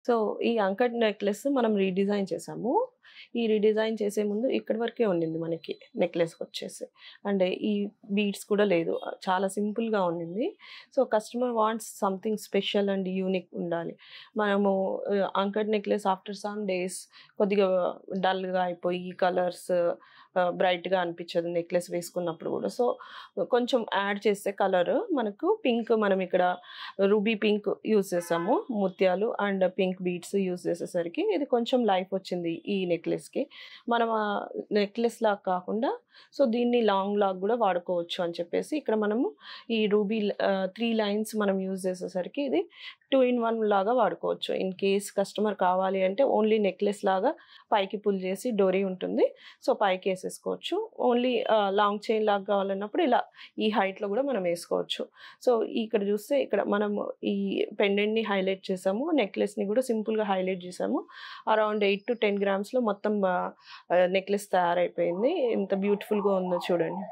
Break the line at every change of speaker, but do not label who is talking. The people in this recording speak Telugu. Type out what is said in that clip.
సో, ఈ అంకట్ నెక్లెస్ మనం రీడిజైన్ చేసాము. ఈ రీడిజైన్ చేసే ముందు ఇక్కడి వరకే ఉండింది మనకి నెక్లెస్‌కొచ్చేసి. అండ్ ఈ బీడ్స్ కూడా లేదు. చాలా సింపుల్‌గా ఉండింది. So, customer wants something special and unique ఉండాలి. మనము uncut necklace after some days కొద్దిగా డల్‌గా అయిపోయి కలర్స్ బ్రైట్‌గా అనిపించదు నెక్లెస్ వేసుకున్నప్పుడు గూడా. సో, కొంచెం యాడ్ చేస్తే కలర్ మనకు పింక్ మనం ఇక్కడ రూబీ పింక్ యూజ్ చేసాము. ముత్యాలు అండ్ పింక్ బీడ్స్ యూజ్ చేసేసరికి ఇది కొంచెం లైఫ్ వచ్చింది ఈ నెక్లెస్‌కి. మనం నెక్లెస్ లాగా కాకుండా సో, దీన్ని లాంగ్ లాగా గూడా వాడుకోవచ్చు అని చెప్పేసి ఇక్కడ మనము ఈ 3 లైన్స్ మనం యూజ్ చేసేసరికి ఇది 2 ఇన్ 1 లాగా వాడుకోవచ్చు. ఇన్ కేస్ కస్టమర్ కావాలి అంటే ఓన్లీ నెక్లెస్ లాగా పైకి పుల్ చేసి డోరీ ఉంటుంది. సో, పైకేసేసుకోవచ్చు. ఓన్లీ లాంగ్ చైన్ లాగా కావాలన్నప్పుడు ఇలా ఈ హైట్‌లో గూడా మనం ఏసుకోవచ్చు. సో, ఇక్కడ చూస్తే ఇక్కడ మనము ఈ పెండెంట్‌ని హైలైట్ చేసాము. నెక్లెస్‌ని కూడా సింపుల్‌గా హైలైట్ చేసాము. అరౌండ్ 8-10 గ్రామ్స్‌లో మొత్తం నెక్లెస్ తయారైపోయింది. ఎంత బ్యూటిఫుల్‌గా ఉందో చూడండి.